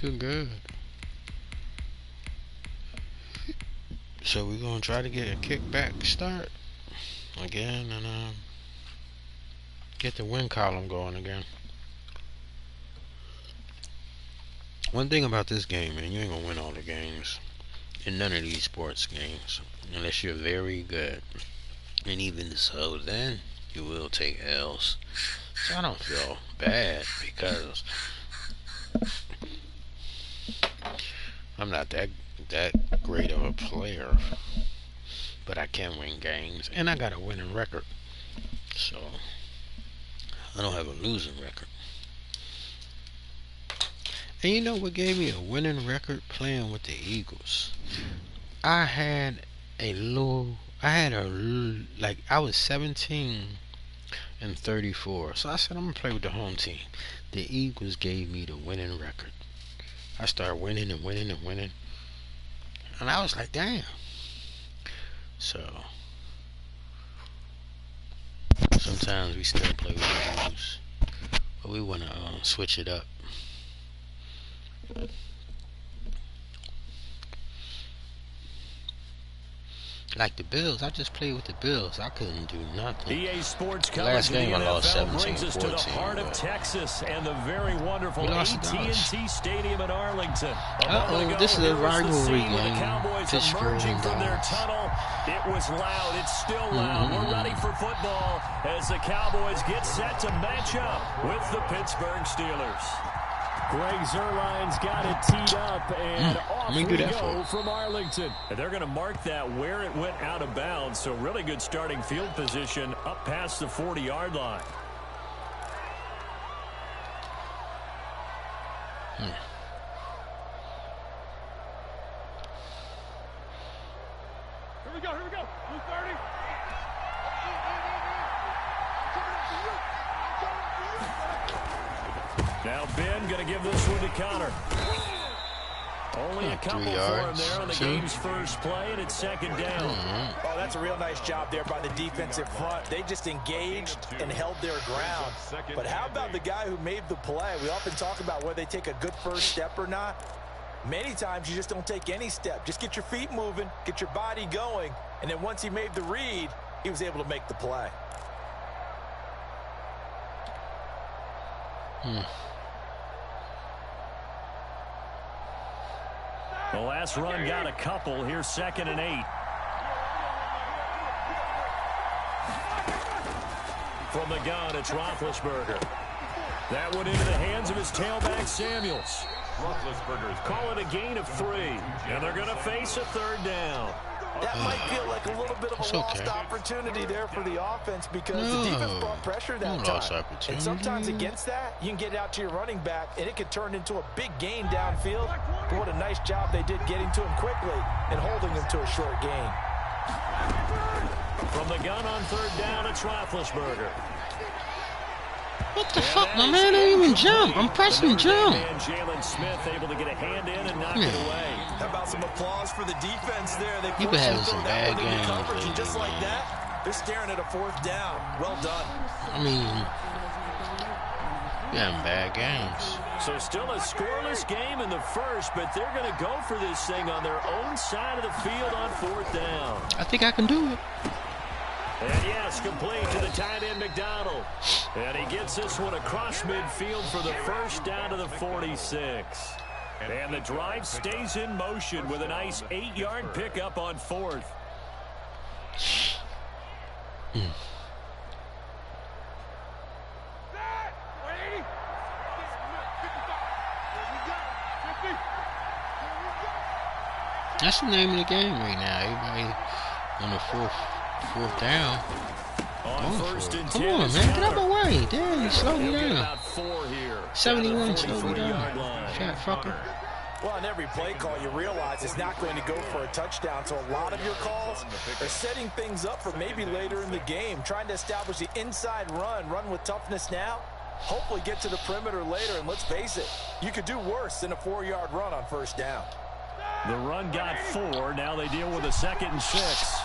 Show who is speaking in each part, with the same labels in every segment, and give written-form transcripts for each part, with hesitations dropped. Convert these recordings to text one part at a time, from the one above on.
Speaker 1: Good. So we're gonna try to get a kickback start again and get the win column going again. One thing about this game, man, you ain't gonna win all the games in none of these sports games unless you're very good. And even so, then you will take L's. So I don't feel bad because I'm not that great of a player, but I can win games, and I got a winning record, so I don't have a losing record. And you know what gave me a winning record? Playing with the Eagles. I was 17-34, so I said I'm gonna play with the home team. The Eagles gave me the winning record. I started winning and winning and winning, and I was like, damn. So sometimes we still play with the Eagles, but we wanna switch it up. Like the Bills, I just played with the Bills. I couldn't do nothing.
Speaker 2: EA Sports
Speaker 1: the last game I lost 17-14.
Speaker 2: Brings us to the heart of Texas and the very wonderful AT&T Stadium in Arlington.
Speaker 1: This is a rivalry game.
Speaker 2: Pittsburgh from their tunnel. It was loud. It's still loud. We're ready for football as the Cowboys get set to match up with the Pittsburgh Steelers. Greg Zuerlein's got it teed up, and off we go from Arlington. And they're going to mark that where it went out of bounds, so really good starting field position up past the 40-yard line.
Speaker 1: Here we go. Blue 30.
Speaker 2: Now Ben going to give this one to Connor. Only a couple for him there on the game's first play, and it's second down.
Speaker 3: Oh, that's a real nice job there by the defensive front. They just engaged and held their ground. But how about the guy who made the play? We often talk about whether they take a good first step or not. Many times you just don't take any step. Just get your feet moving, get your body going, and then once he made the read, he was able to make the play.
Speaker 2: The last run got a couple. Here's 2nd and 8. From the gun, it's Roethlisberger. That one into the hands of his tailback, Samuels. Call it a gain of 3. And they're going to face a 3rd down.
Speaker 3: That might feel like a little bit of a lost opportunity there for the offense because the defense brought pressure that time. And sometimes against that, you can get out to your running back, and it could turn into a big gain downfield. But what a nice job they did getting to him quickly and holding him to a short gain.
Speaker 2: From the gun on 3rd down, it's Roethlisberger.
Speaker 1: What the fuck, my man? I didn't even jump. I'm pressing jump.
Speaker 2: Jalen Smith able to get a hand in and knock it away.
Speaker 3: How about some applause for the defense there? They
Speaker 1: You've been having some bad games.
Speaker 3: And just like that, they're staring at a 4th down. Well done.
Speaker 1: I mean, you're having bad games.
Speaker 2: So still a scoreless game in the first, but they're going to go for this thing on their own side of the field on 4th down.
Speaker 1: I think I can do it.
Speaker 2: And yes, complete to the tight end, McDonald. And he gets this one across midfield for the first down to the 46. And the drive stays in motion with a nice 8-yard pickup on 4th.
Speaker 1: That's the name of the game right now. Everybody on the fourth down. Come on, man. Get out of my way. Damn, you slow me down. 71 slow me down. Fat fucker.
Speaker 3: Well, on every play call, you realize it's not going to go for a touchdown. So a lot of your calls are setting things up for maybe later in the game, trying to establish the inside run with toughness now, hopefully get to the perimeter later. And let's face it, you could do worse than a 4-yard run on 1st down.
Speaker 2: The run got 4. Now they deal with a 2nd and 6.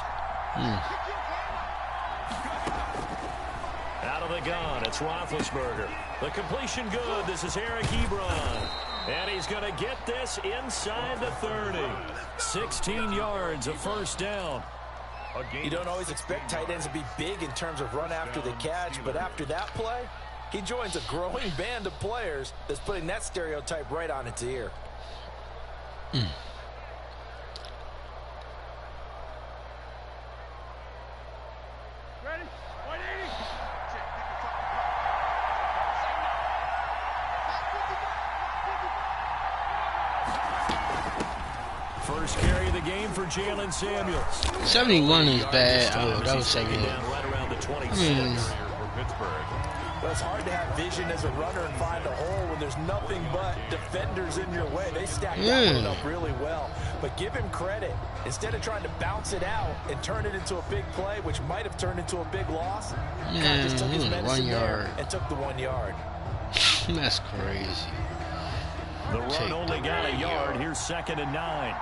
Speaker 2: Out of the gun, it's Roethlisberger. The completion good. This is Eric Ebron. And he's going to get this inside the 30. 16 yards, a first down.
Speaker 3: You don't always expect tight ends to be big in terms of run after the catch, but after that play, he joins a growing band of players that's putting that stereotype right on its ear.
Speaker 2: First carry of the game for Jalen Samuels.
Speaker 1: 71 is bad. Oh, that was second.
Speaker 2: Right around the 26.
Speaker 3: Well, it's hard to have vision as a runner and find a hole when there's nothing but defenders in your way. They stack that one up really well. But give him credit. Instead of trying to bounce it out and turn it into a big play, which might have turned into a big loss,
Speaker 1: Man,
Speaker 3: just took his medicine
Speaker 1: 1 yard.
Speaker 3: and took the 1 yard.
Speaker 1: That's crazy.
Speaker 2: The run only got a yard. Here's 2nd and 9.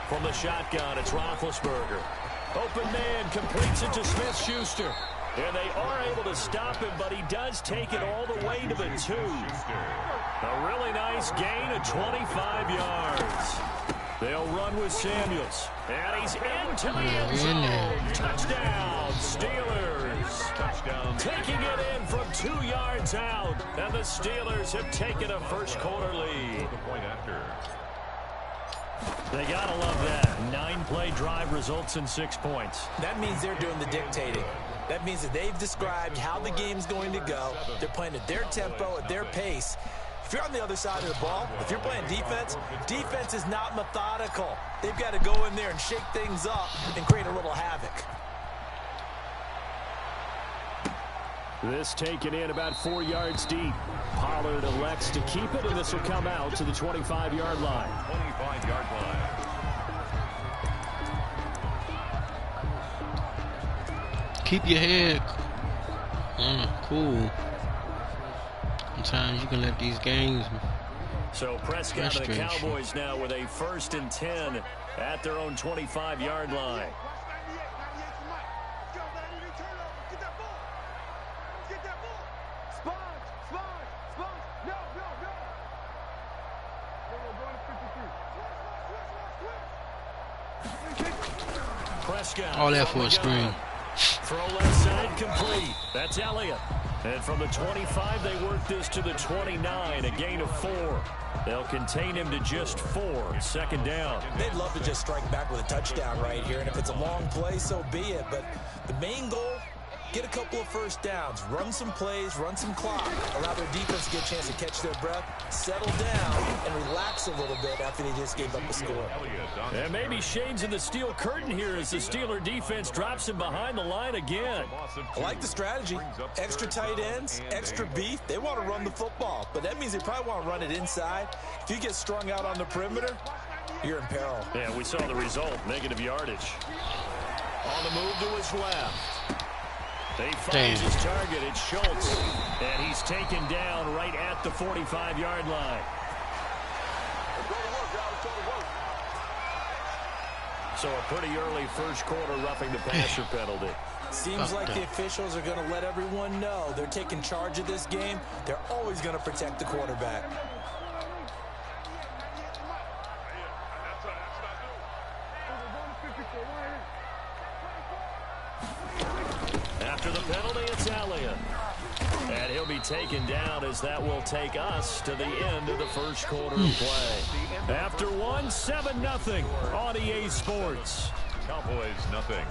Speaker 2: From the shotgun, it's Roethlisberger. Open man, completes it to Smith-Schuster. And they are able to stop him, but he does take it all the way to the 2. A really nice gain of 25 yards. They'll run with Samuels. And he's into the end zone. Touchdown, Steelers. Touchdown. Taking it in from 2 yards out. And the Steelers have taken a first quarter lead. They gotta love that. 9-play drive results in 6 points.
Speaker 3: That means they're doing the dictating. That means that they've described how the game's going to go. They're playing at their tempo, at their pace. If you're on the other side of the ball, if you're playing defense, defense is not methodical. They've got to go in there and shake things up and create a little havoc.
Speaker 2: This taken in about 4 yards deep. Pollard elects to keep it, and this will come out to the 25-yard line. 25-yard line.
Speaker 1: Keep your head cool. Sometimes you can let these games.
Speaker 2: So Prescott and the Cowboys now with a 1st and 10 at their own 25-yard line.
Speaker 1: All that for a screen.
Speaker 2: Throw left side complete. That's Elliott. And from the 25, they work this to the 29, a gain of 4. They'll contain him to just 4. 2nd down.
Speaker 3: They'd love to just strike back with a touchdown right here, and if it's a long play, so be it. But the main goal, get a couple of first downs, run some plays, run some clock, allow their defense to get a chance to catch their breath, settle down, and relax a little bit after they just gave up the score.
Speaker 2: And maybe shades in the steel curtain here as the Steeler defense drops him behind the line again.
Speaker 3: I like the strategy. Extra tight ends, extra beef. They want to run the football, but that means they probably want to run it inside. If you get strung out on the perimeter, you're in peril.
Speaker 2: Yeah, we saw the result, negative yardage. On the move to his left. They find his target. It's Schultz. And he's taken down right at the 45-yard line. So a pretty early first quarter roughing the passer penalty.
Speaker 3: Seems like the officials are going to let everyone know they're taking charge of this game. They're always going to protect the quarterback.
Speaker 2: After the penalty, it's Elliott. And he'll be taken down as that will take us to the end of the first quarter of play. After 7-0 on EA Sports.
Speaker 4: Cowboys, nothing.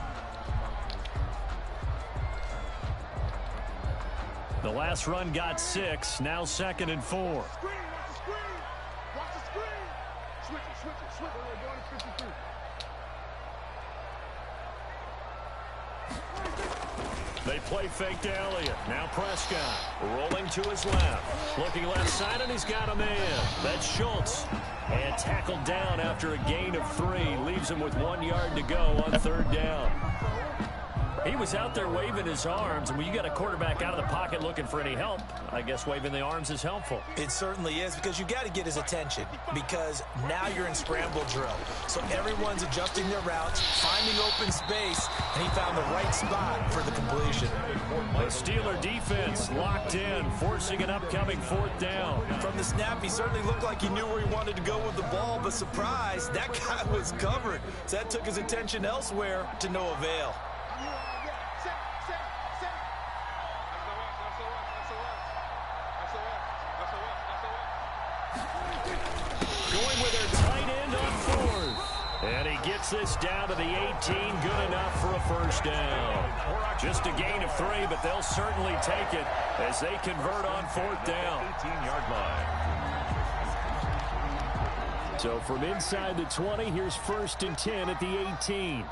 Speaker 2: The last run got 6, now 2nd and 4. They play fake to Elliott. Now Prescott rolling to his left. Looking left side, and he's got a man. That's Schultz. And tackled down after a gain of 3. Leaves him with 1 yard to go on 3rd down. He was out there waving his arms, and when you got a quarterback out of the pocket looking for any help, I guess waving the arms is helpful.
Speaker 3: It certainly is, because you got to get his attention, because now you're in scramble drill. So everyone's adjusting their routes, finding open space, and he found the right spot for the completion.
Speaker 2: The Steeler defense locked in, forcing an upcoming 4th down.
Speaker 3: From the snap, he certainly looked like he knew where he wanted to go with the ball, but surprise, that guy was covered. So that took his attention elsewhere to no avail.
Speaker 2: Going with their tight end on 4th. And he gets this down to the 18, good enough for a 1st down. Just a gain of 3, but they'll certainly take it as they convert on 4th down. 18-yard line. So from inside the 20, here's 1st and 10 at the 18.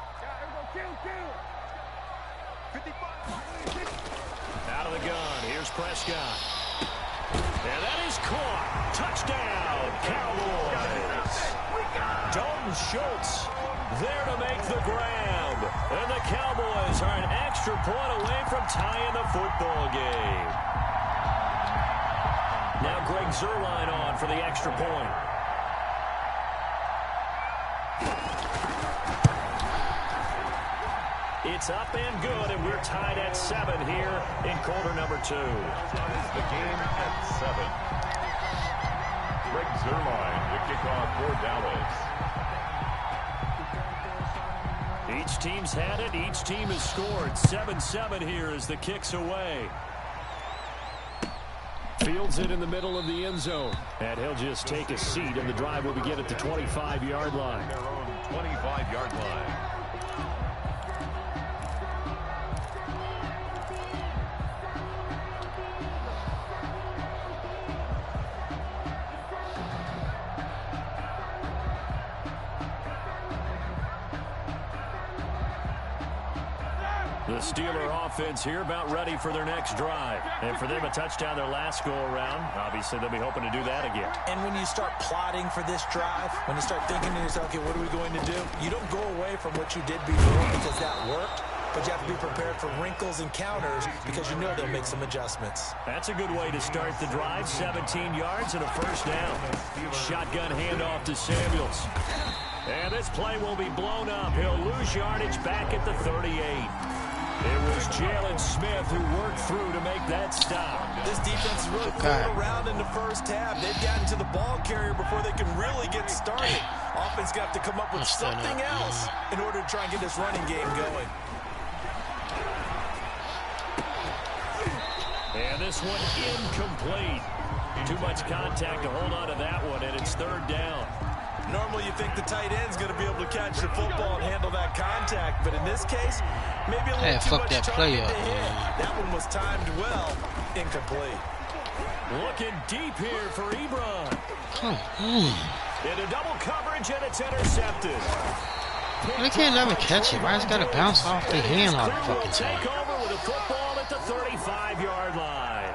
Speaker 2: Out of the gun, here's Prescott. And that is caught. Touchdown, Cowboys. Dalton Schultz there to make the grab. And the Cowboys are an extra point away from tying the football game. Now Greg Zuerlein on for the extra point. It's up and good, and we're tied at 7 here in quarter number 2.
Speaker 4: The game at 7. Greg Zuerlein, the kickoff for Dallas.
Speaker 2: Each team's had it. Each team has scored. 7-7 here as the kick's away. Fields it in the middle of the end zone. And he'll just take a seat, and the drive will begin at the 25-yard line.
Speaker 4: Their own 25-yard line.
Speaker 2: The Steeler offense here about ready for their next drive. And for them, a touchdown their last go-around. Obviously, they'll be hoping to do that again.
Speaker 3: And when you start plotting for this drive, when you start thinking to yourself, okay, what are we going to do? You don't go away from what you did before because that worked, but you have to be prepared for wrinkles and counters because you know they'll make some adjustments.
Speaker 2: That's a good way to start the drive. 17 yards and a 1st down. Shotgun handoff to Samuels. And this play will be blown up. He'll lose yardage back at the 38. It was Jalen Smith who worked through to make that stop.
Speaker 3: This defense is really fooling around in the first half. They've gotten to the ball carrier before they can really get started. Offense got to come up with something else in order to try and get this running game going.
Speaker 2: And this one incomplete. Too much contact to hold on to that one, and it's 3rd down.
Speaker 3: Normally you think the tight end's going to be able to catch the football and handle that contact, but in this case, maybe a little too much target to hit. That one was timed well, incomplete.
Speaker 2: Looking deep here for Ebron.
Speaker 1: Come on.
Speaker 2: Into double coverage, and it's intercepted.
Speaker 1: They can't never catch it. Why it's got to bounce off the hand all the fucking time?
Speaker 2: Take over with a football at the 35-yard line.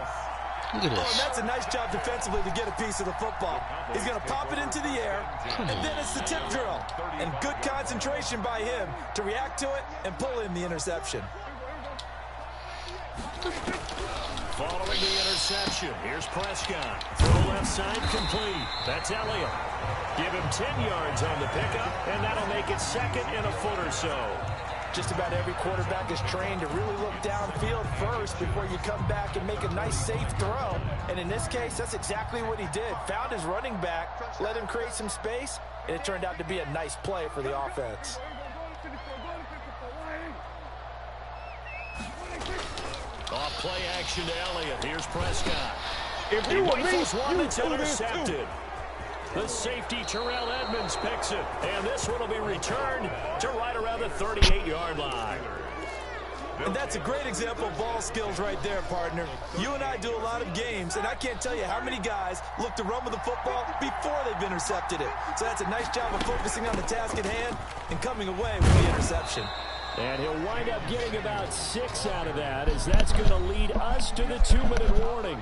Speaker 1: Look at this.
Speaker 3: And that's a nice job defensively to get a piece of the football. He's going to pop it into the air, and then it's the tip drill. And good concentration by him to react to it and pull in the interception.
Speaker 2: Following the interception, here's Prescott. Throw left side complete. That's Elliott. Give him 10 yards on the pickup, and that'll make it 2nd and a foot or so.
Speaker 3: Just about every quarterback is trained to really look downfield first before you come back and make a nice, safe throw. And in this case, that's exactly what he did. Found his running back, let him create some space, and it turned out to be a nice play for the offense.
Speaker 2: Off play action to Elliott. Here's Prescott.
Speaker 5: If you were me,
Speaker 2: one that's
Speaker 5: you do this
Speaker 2: intercepted.
Speaker 5: too.
Speaker 2: The safety, Terrell Edmonds, picks it. And this one will be returned to right around the 38-yard line.
Speaker 3: And that's a great example of ball skills right there, partner. You and I do a lot of games, and I can't tell you how many guys look to run with the football before they've intercepted it. So that's a nice job of focusing on the task at hand and coming away with the interception.
Speaker 2: And he'll wind up getting about 6 out of that, as that's going to lead us to the 2-minute warning.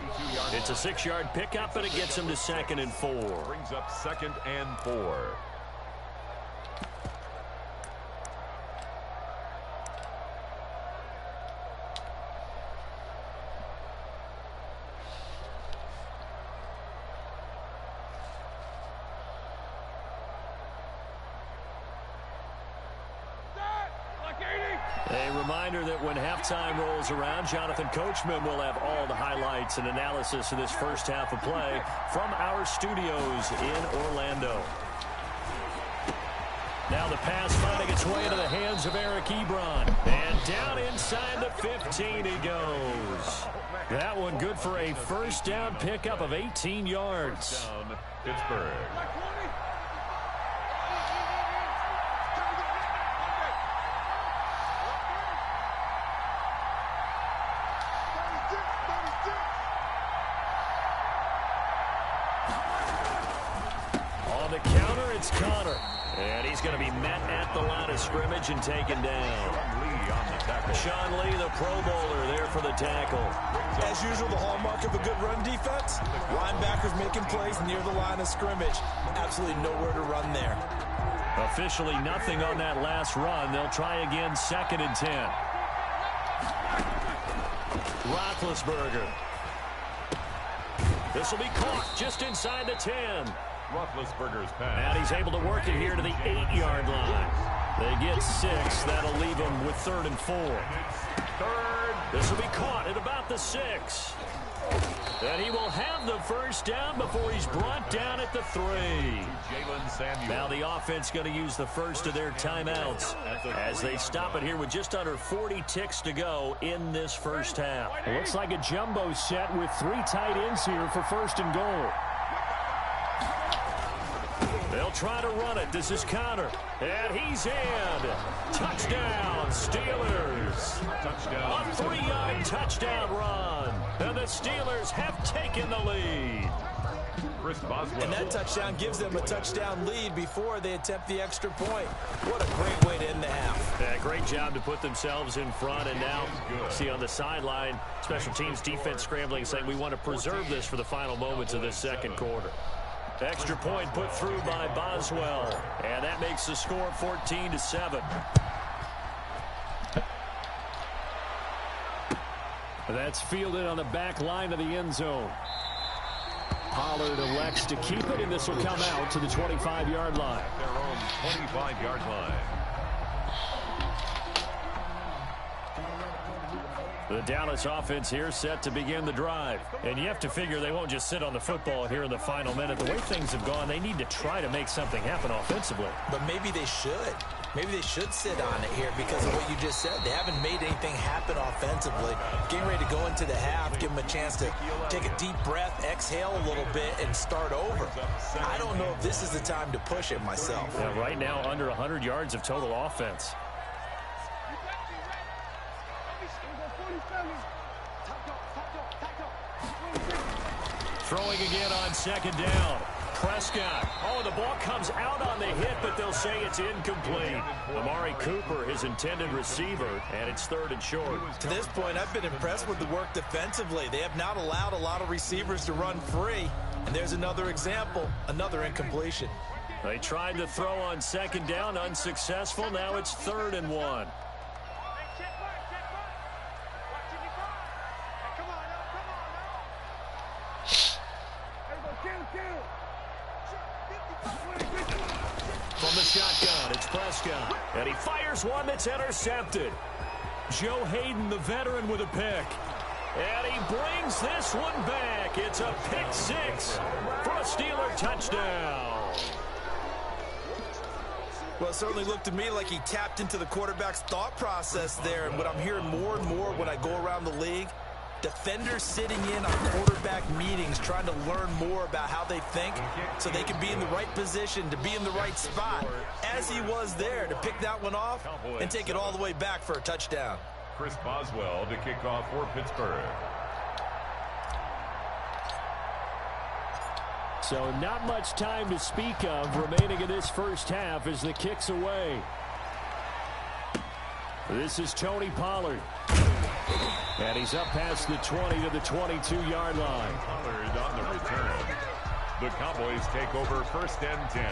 Speaker 2: It's a 6-yard pickup, but it gets him to 2nd and 4.
Speaker 4: Brings up 2nd and 4.
Speaker 2: A reminder that when halftime rolls around, Jonathan Coachman will have all the highlights and analysis of this first half of play from our studios in Orlando. Now the pass finding its way into the hands of Eric Ebron. And down inside the 15 he goes. That one good for a first down pickup of 18 yards.
Speaker 4: Down, Pittsburgh.
Speaker 2: On the counter, it's Connor. And he's going to be met at the line of scrimmage and taken down. Sean Lee, the Pro Bowler, there for the tackle.
Speaker 3: As usual, the hallmark of a good run defense, linebackers making plays near the line of scrimmage. Absolutely nowhere to run there.
Speaker 2: Officially nothing on that last run. They'll try again, 2nd and 10. Roethlisberger. This will be caught just inside the 10.
Speaker 4: Roethlisberger's pass.
Speaker 2: And he's able to work it here to the 8-yard line. They get 6. That'll leave them with 3rd and 4.
Speaker 4: Third.
Speaker 2: This will be caught at about the 6. And he will have the first down before he's brought down at the 3.
Speaker 4: Jalen Samuels.
Speaker 2: Now the offense going to use the first of their timeouts as they stop it here with just under 40 ticks to go in this first half. It looks like a jumbo set with 3 tight ends here for 1st and goal. They'll try to run it. This is Connor. And he's in. Touchdown, Steelers.
Speaker 4: Touchdown.
Speaker 2: A 3-yard touchdown run. And the Steelers have taken the lead.
Speaker 4: Chris Boswell.
Speaker 3: And that touchdown gives them a touchdown lead before they attempt the extra point. What a great way to end the half.
Speaker 2: Yeah, great job to put themselves in front. And now, see on the sideline, special teams defense scrambling, saying we want to preserve this for the final moments of this second quarter. Extra point put through by Boswell. And that makes the score 14-7. That's fielded on the back line of the end zone. Pollard elects to keep it, and this will come out to the 25-yard line.
Speaker 4: Their own 25-yard line.
Speaker 2: The Dallas offense here set to begin the drive. And you have to figure they won't just sit on the football here in the final minute. The way things have gone, they need to try to make something happen offensively.
Speaker 3: But maybe they should. Maybe they should sit on it here because of what you just said. They haven't made anything happen offensively. Getting ready to go into the half, give them a chance to take a deep breath, exhale a little bit, and start over. I don't know if this is the time to push it myself.
Speaker 2: Yeah, right now, under 100 yards of total offense. Throwing again on 2nd down. Prescott. Oh, the ball comes out on the hit, but they'll say it's incomplete. Amari Cooper, his intended receiver, and it's 3rd and short.
Speaker 3: To this point, I've been impressed with the work defensively. They have not allowed a lot of receivers to run free. And there's another example, another incompletion.
Speaker 2: They tried to throw on 2nd down, unsuccessful. Now it's 3rd and 1. From the shotgun, it's Prescott. And he fires one that's intercepted. Joe Hayden, the veteran, with a pick. And he brings this one back. It's a pick 6 for a Steeler touchdown.
Speaker 3: Well, it certainly looked to me like he tapped into the quarterback's thought process there. And what I'm hearing more and more when I go around the league, defenders sitting in on quarterback meetings trying to learn more about how they think so they can be in the right position to be in the right spot, as he was there to pick that one off and take it all the way back for a touchdown.
Speaker 4: Chris Boswell to kick off for Pittsburgh.
Speaker 2: So not much time to speak of remaining in this first half as the kick's away. This is Tony Pollard. And he's up past the 20 to the 22-yard line.
Speaker 4: Pollard on the return. The Cowboys take over 1st and 10.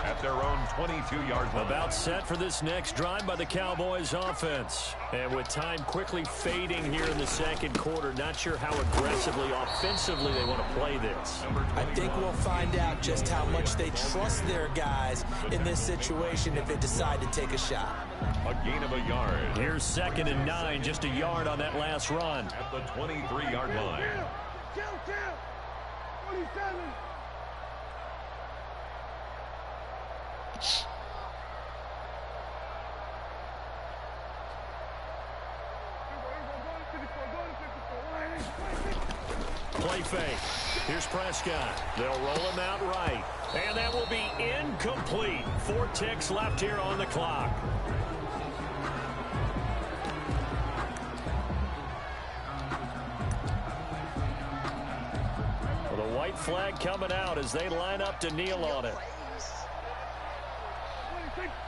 Speaker 4: at their own 22-yard line.
Speaker 2: About set for this next drive by the Cowboys offense. And with time quickly fading here in the second quarter, not sure how aggressively, offensively they want to play this.
Speaker 3: I think we'll find out just how much they trust their guys in this situation if they decide to take a shot.
Speaker 4: A gain of a yard.
Speaker 2: Here's 2nd and 9, just a yard on that last run.
Speaker 4: At the 23-yard line.
Speaker 2: Play fake. Here's Prescott. They'll roll him out right. And that will be incomplete. 4 ticks left here on the clock. Well, the white flag coming out as they line up to kneel on it.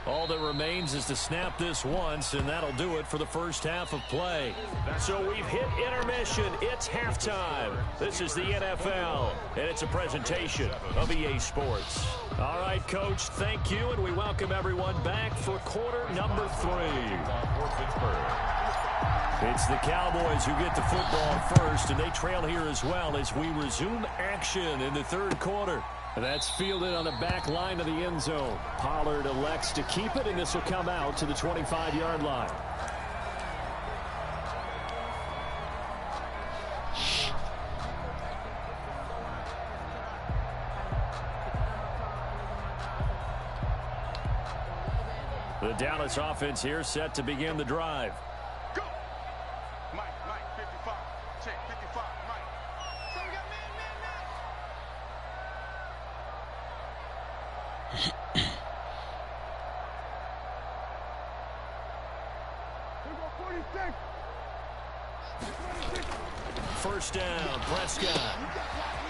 Speaker 2: All that remains is to snap this once, and that'll do it for the first half of play. So we've hit intermission. It's halftime. This is the NFL, and it's a presentation of EA Sports. All right, Coach, thank you, and we welcome everyone back for quarter number 3. It's the Cowboys who get the football first, and they trail here as well as we resume action in the third quarter. That's fielded on the back line of the end zone. Pollard elects to keep it, and this will come out to the 25-yard line. The Dallas offense here set to begin the drive.
Speaker 5: Go! Mike, 55. Check, 55, Mike. So we got man.
Speaker 2: First down, Prescott.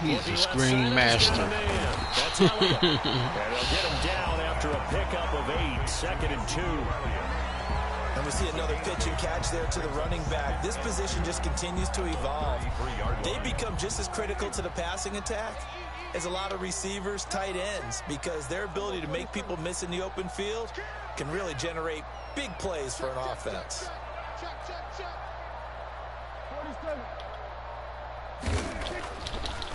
Speaker 1: He's a screen master.
Speaker 2: That's Elliott. And they'll get him down after a pickup of 8, 2nd and 2.
Speaker 3: And we see another pitch and catch there to the running back. This position just continues to evolve. They become just as critical to the passing attack as a lot of receivers, tight ends, because their ability to make people miss in the open field can really generate big plays for an offense.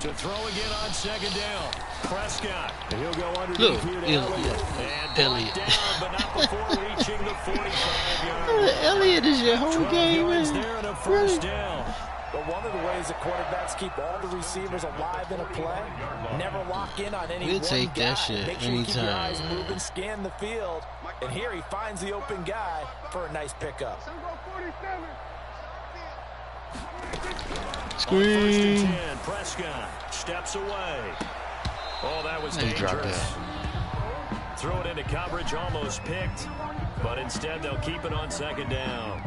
Speaker 2: To throw again on 2nd down. Prescott. He'll go underneath here to Elliott. And brought down, but not before reaching the 45-yard line.
Speaker 1: Elliott is your whole
Speaker 2: 12
Speaker 1: game,
Speaker 2: yards
Speaker 1: man.
Speaker 2: there and a first down.
Speaker 3: But one of the ways that quarterbacks keep all the receivers alive in a play, never lock in on any
Speaker 1: We'll
Speaker 3: one
Speaker 1: take
Speaker 3: guy.
Speaker 1: that shit
Speaker 3: Make sure you keep your
Speaker 1: anytime.
Speaker 3: eyes moving, scan the field, and here he finds the open guy for a nice pickup.
Speaker 1: Screen.
Speaker 2: 10, Prescott steps away. Oh, that was dangerous. Throw it into coverage, almost picked, but instead they'll keep it on 2nd down.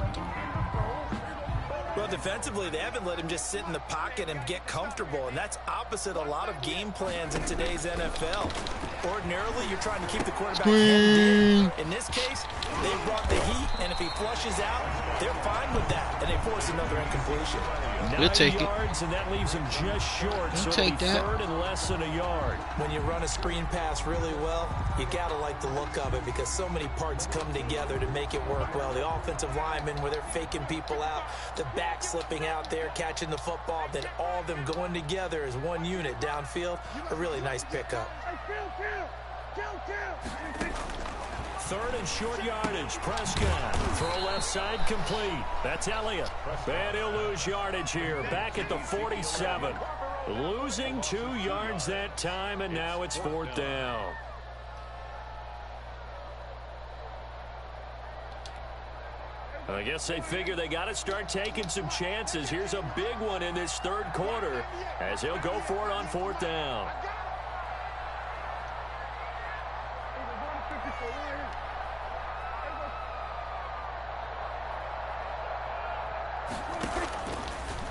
Speaker 3: Well, defensively, they haven't let him just sit in the pocket and get comfortable, and that's opposite a lot of game plans in today's NFL. Ordinarily, you're trying to keep the quarterback hemmed in. In this case, they brought the heat, and if he flushes out, they're fine with that, and they force another incompletion.
Speaker 1: We'll take
Speaker 2: 9 yards, and that leaves him just short, so
Speaker 1: take
Speaker 2: it'll be
Speaker 1: that.
Speaker 2: 3rd and less than a yard.
Speaker 3: When you run a screen pass really well, you got to like the look of it because so many parts come together to make it work well. The offensive linemen, where they're faking people out, the back slipping out there, catching the football, then all of them going together as one unit downfield. A really nice pickup.
Speaker 2: 3rd and short yardage. Prescott. Throw left side complete. That's Elliott. And he'll lose yardage here. Back at the 47. Losing 2 yards that time, and now it's 4th down. I guess they figure they got to start taking some chances. Here's a big one in this third quarter as he'll go for it on 4th down.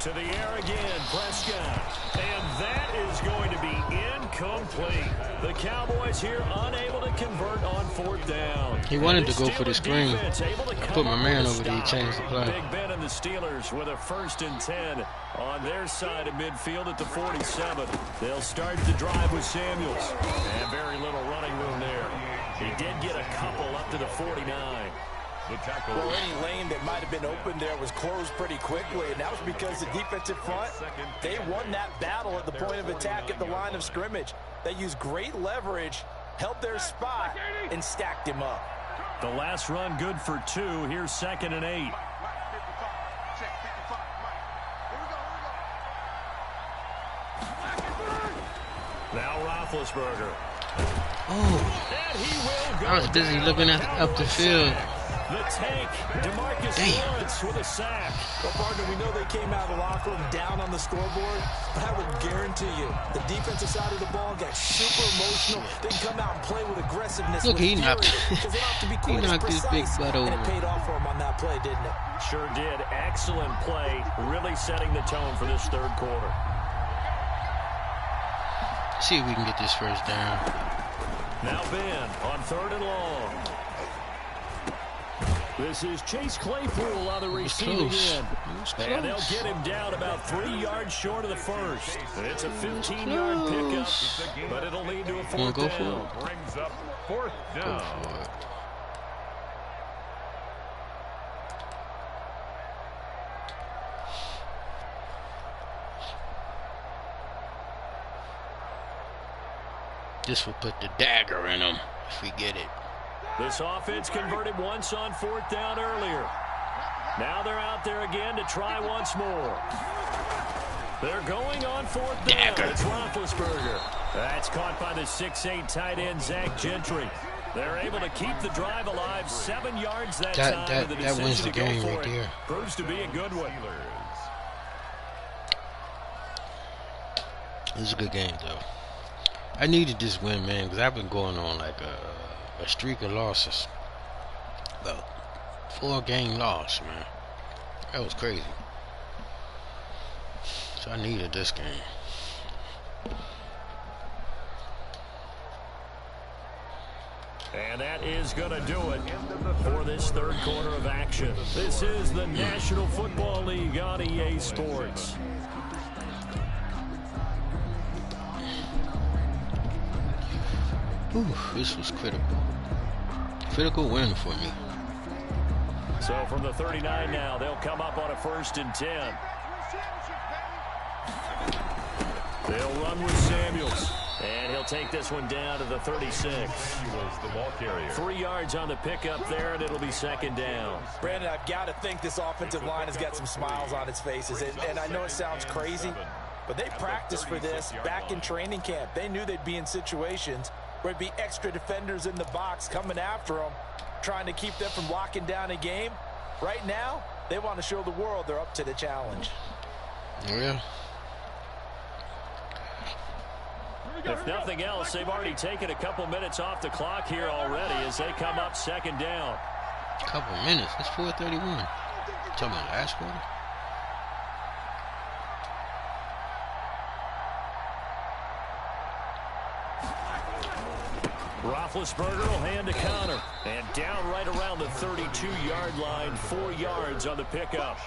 Speaker 2: To the air again, Prescott. And that is going to be incomplete. The Cowboys here unable to convert on 4th down.
Speaker 1: He wanted to go for the screen. I put my man over there, he changed the play.
Speaker 2: Big Ben in the Steelers with a 1st and 10 on their side of midfield at the 47. They'll start the drive with Samuels. And very little running room there. He did get a couple up to the 49.
Speaker 3: Well, any lane that might have been open there was closed pretty quickly, and that was because the defensive front, they won that battle at the point of attack at the line of scrimmage. They used great leverage, held their spot, and stacked him up.
Speaker 2: The last run good for 2. Here's 2nd and 8. Now Roethlisberger.
Speaker 1: Oh, I was busy looking up the field.
Speaker 2: The tank, DeMarcus Lawrence with a sack.
Speaker 3: Well, partner, we know they came out of the locker room down on the scoreboard, but I would guarantee you the defensive side of the ball got super emotional. They can come out and play with aggressiveness.
Speaker 1: Look, he knocked
Speaker 3: his
Speaker 1: big butt over.
Speaker 3: And it paid off for him on that play, didn't it?
Speaker 2: Sure did. Excellent play, really setting the tone for this 3rd quarter.
Speaker 1: See if we can get this first down.
Speaker 2: Now Ben on 3rd and long. This is Chase Claypool on the receiving end. And they'll get him down about 3 yards short of the first. It's a 15-yard pickup, but it'll lead to a 4th down.
Speaker 4: Brings up 4th down.
Speaker 1: This will put the dagger in him if we get it.
Speaker 2: This offense converted once on 4th down earlier. Now they're out there again to try once more. They're going on 4th down.
Speaker 1: Dagger.
Speaker 2: It's Roethlisberger. That's caught by the 6'8" tight end, Zach Gentry. They're able to keep the drive alive 7 yards that time.
Speaker 1: That wins the game right there.
Speaker 2: Proves to be a good one.
Speaker 1: It was a good game, though. I needed this win, man, because I've been going on like a streak of losses. About 4-game loss, man. That was crazy. So I needed this game.
Speaker 2: And that is going to do it for this 3rd quarter of action. This is the National Football League on EA Sports.
Speaker 1: Ooh, this was critical. Critical win for me.
Speaker 2: So from the 39 now, they'll come up on a 1st and 10. They'll run with Samuels. And he'll take this one down to the 36.
Speaker 4: He was the ball carrier.
Speaker 2: 3 yards on the pickup there, and it'll be 2nd down.
Speaker 3: Brandon, I've got to think this offensive line has got some smiles on its faces. And I know it sounds crazy, but they practiced for this back in training camp. They knew they'd be in situations where there'd be extra defenders in the box coming after them, trying to keep them from locking down a game. Right now, they want to show the world they're up to the challenge.
Speaker 1: Yeah.
Speaker 2: If nothing else, they've already taken a couple minutes off the clock here already as they come up 2nd down.
Speaker 1: Couple minutes. It's 4:31. Talking about last quarter.
Speaker 2: Roethlisberger will hand a counter. And down right around the 32-yard line, 4 yards on the pickup.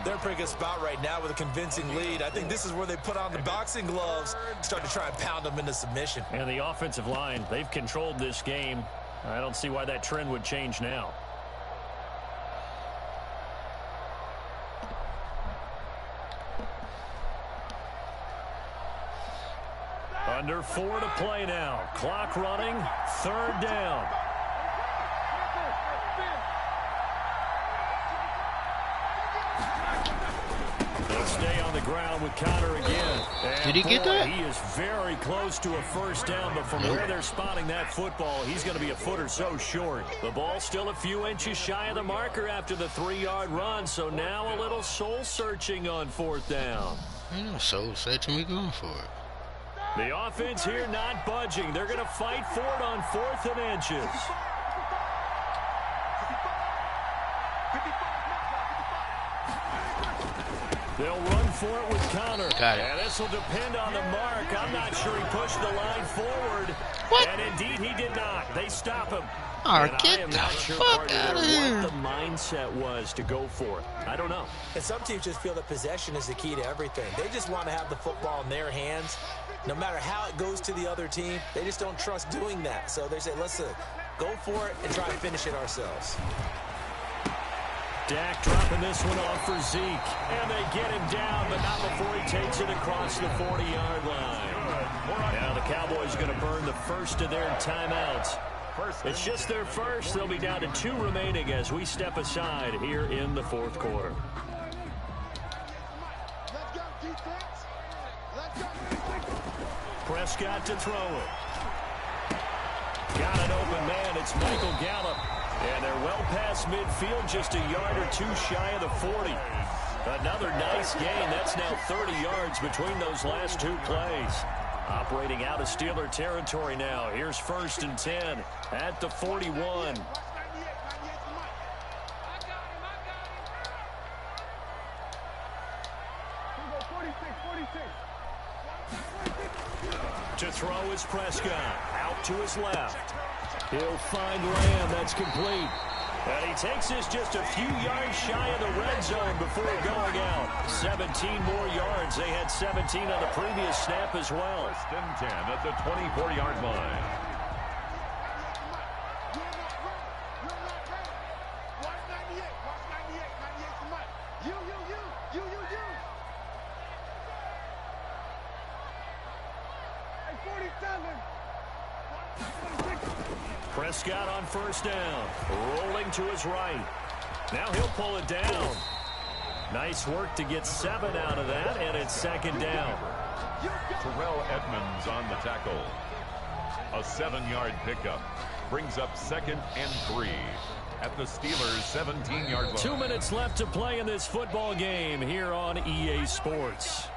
Speaker 3: They're pretty good spot right now with a convincing lead. I think this is where they put on the boxing gloves, start to try and pound them into submission.
Speaker 2: And the offensive line, they've controlled this game. I don't see why that trend would change now. Under 4 to play now. Clock running. 3rd down. They'll stay on the ground with Connor again. And
Speaker 1: did he get that?
Speaker 2: He is very close to a 1st down, but from where they're spotting that football, he's going to be a foot or so short. The ball still a few inches shy of the marker after the 3-yard run, so now a little soul-searching on 4th down.
Speaker 1: Ain't no soul-searching. We going for it.
Speaker 2: The offense here not budging. They're going to fight for it on 4th and inches. They'll run for it with Connor.
Speaker 1: Got it.
Speaker 2: And this will depend on the mark. I'm not sure he pushed the line forward.
Speaker 1: What?
Speaker 2: And indeed he did not. They stop him.
Speaker 1: Oh,
Speaker 2: And I
Speaker 1: get
Speaker 2: am
Speaker 1: the
Speaker 2: not sure,
Speaker 1: fuck
Speaker 2: partner,
Speaker 1: out of
Speaker 2: what
Speaker 1: here.
Speaker 2: the mindset was to go for it. I don't know.
Speaker 3: And some teams just feel that possession is the key to everything. They just want to have the football in their hands. No matter how it goes to the other team, they just don't trust doing that. So they say, listen, go for it and try to finish it ourselves.
Speaker 2: Dak dropping this one off for Zeke. And they get him down, but not before he takes it across the 40-yard line. Now the Cowboys are going to burn the first of their timeouts. It's just their first. They'll be down to 2 remaining as we step aside here in the fourth quarter. Prescott to throw it. Got an open man. It's Michael Gallup. And they're well past midfield, just a yard or two shy of the 40. Another nice gain. That's now 30 yards between those last 2 plays. Operating out of Steeler territory now. Here's 1st and 10 at the 41. To throw is Prescott. Out to his left. He'll find Lamb. That's complete. And he takes this just a few yards shy of the red zone before going out. 17 more yards. They had 17 on the previous snap as well.
Speaker 4: 1st and 10 at the 24-yard line.
Speaker 2: Prescott on 1st down. Rolling to his right. Now he'll pull it down. Nice work to get 7 out of that, and it's 2nd down.
Speaker 4: Terrell Edmonds on the tackle. A 7-yard pickup. Brings up 2nd and 3 at the Steelers' 17-yard line.
Speaker 2: 2 minutes left to play in this football game here on EA Sports.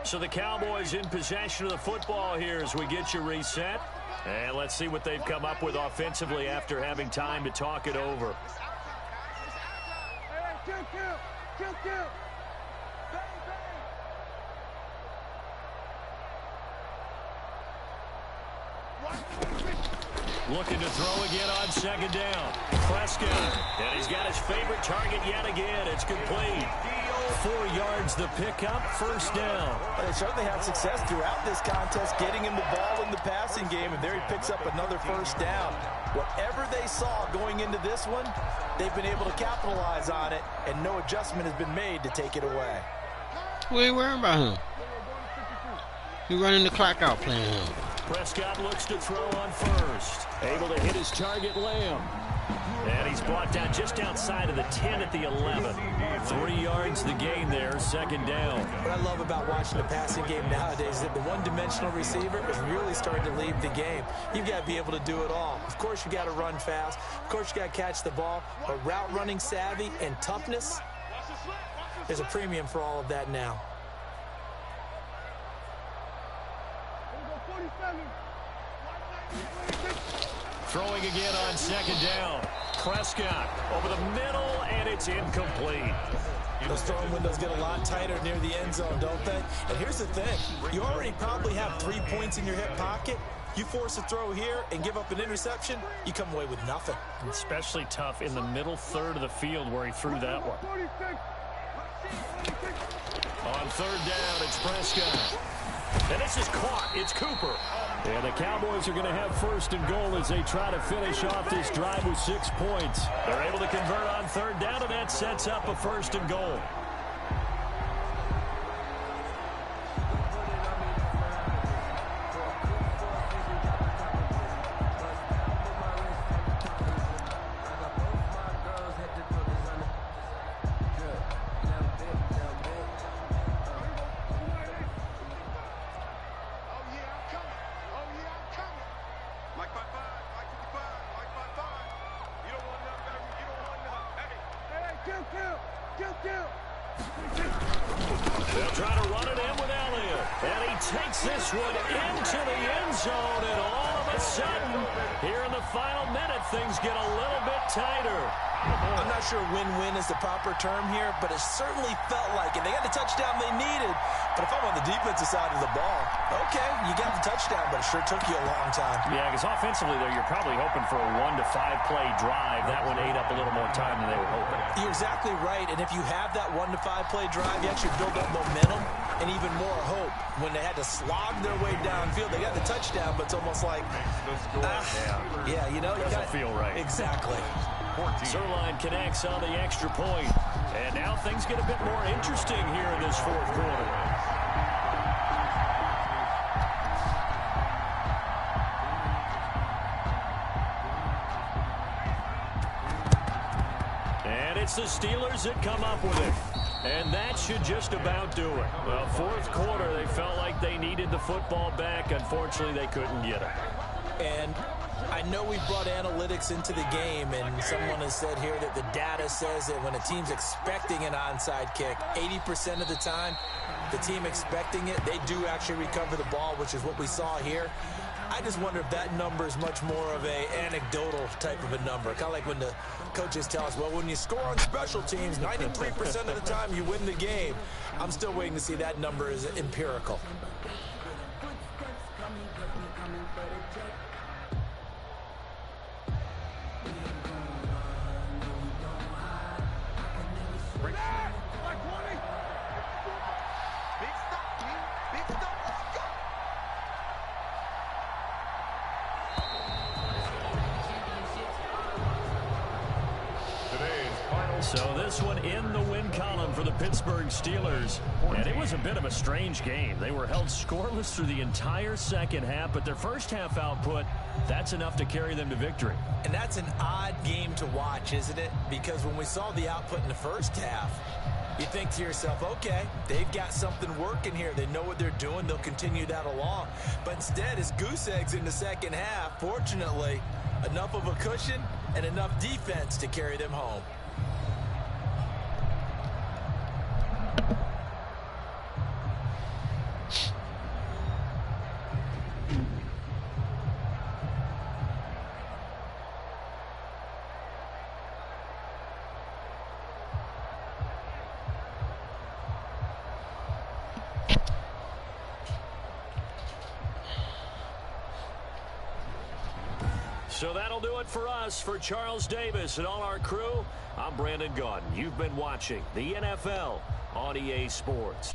Speaker 2: So the Cowboys in possession of the football here as we get you reset. And let's see what they've come up with offensively after having time to talk it over. Looking to throw again on 2nd down. Prescott. And he's got his favorite target yet again. It's complete. 4 yards the pickup, 1st down.
Speaker 3: Well, they certainly had success throughout this contest getting him the ball in the passing game, and there he picks up another 1st down. Whatever they saw going into this one, they've been able to capitalize on it, and no adjustment has been made to take it away.
Speaker 1: We ain't worrying about him. We running the clock out playing him.
Speaker 2: Prescott looks to throw on 1st. Able to hit his target, Lamb. And he's brought down just outside of the 10 at the 11. 3 yards the gain there, 2nd down.
Speaker 3: What I love about watching the passing game nowadays is that the one-dimensional receiver is really starting to leave the game. You've got to be able to do it all. Of course, you got to run fast. Of course, you got to catch the ball. But route running savvy and toughness, there's a premium for all of that now.
Speaker 2: Throwing again on 2nd down. Prescott over the middle, and it's incomplete.
Speaker 3: Those throwing windows get a lot tighter near the end zone, don't they? And here's the thing. You already probably have 3 points in your hip pocket. You force a throw here and give up an interception, you come away with nothing.
Speaker 2: Especially tough in the middle third of the field where he threw that one. On 3rd down, it's Prescott. And this is caught. It's Cooper. And the Cowboys are going to have 1st and goal as they try to finish off this drive with 6 points. They're able to convert on 3rd down, and that sets up a 1st and goal. They'll try to run it in with Elliott. And he takes this one into the end zone, and all of a of a sudden, here in the final minute, things get a little bit tighter.
Speaker 3: I'm not sure win-win is the proper term here, but it certainly felt like it. They got the touchdown they needed, but if I'm on the defensive side of the ball, okay, you got the touchdown, but it sure took you a long time.
Speaker 2: Yeah, because offensively there, you're probably hoping for a 1 to 5 play drive. That one ate up a little more time than they were hoping.
Speaker 3: You're exactly right, and if you have that 1 to 5 play drive, you actually build up momentum and even more hope. When they had to slog their way downfield, they got the touchdown, but it's almost like, yeah, you know,
Speaker 2: doesn't feel right.
Speaker 3: Exactly.
Speaker 2: Zerline connects on the extra point. And now things get a bit more interesting here in this fourth quarter. And it's the Steelers that come up with it. And that should just about do it. Well, fourth quarter, they felt like they needed the football back. Unfortunately, they couldn't get it.
Speaker 3: And I know we brought analytics into the game, and someone has said here that the data says that when a team's expecting an onside kick, 80% of the time, the team expecting it, they do actually recover the ball, which is what we saw here. I just wonder if that number is much more of a anecdotal type of a number. Kind of like when the coaches tell us, well, when you score on special teams, 93% of the time you win the game. I'm still waiting to see that number is empirical.
Speaker 2: So this one in the win column for the Pittsburgh Steelers. And it was a bit of a strange game. They were held scoreless through the entire second half, but their first half output, that's enough to carry them to victory.
Speaker 3: And that's an odd game to watch, isn't it? Because when we saw the output in the first half, you think to yourself, okay, they've got something working here. They know what they're doing. They'll continue that along. But instead, it's goose eggs in the second half. Fortunately, enough of a cushion and enough defense to carry them home.
Speaker 2: So that'll do it for us. For Charles Davis and all our crew, I'm Brandon Gaudin. You've been watching the NFL on EA Sports.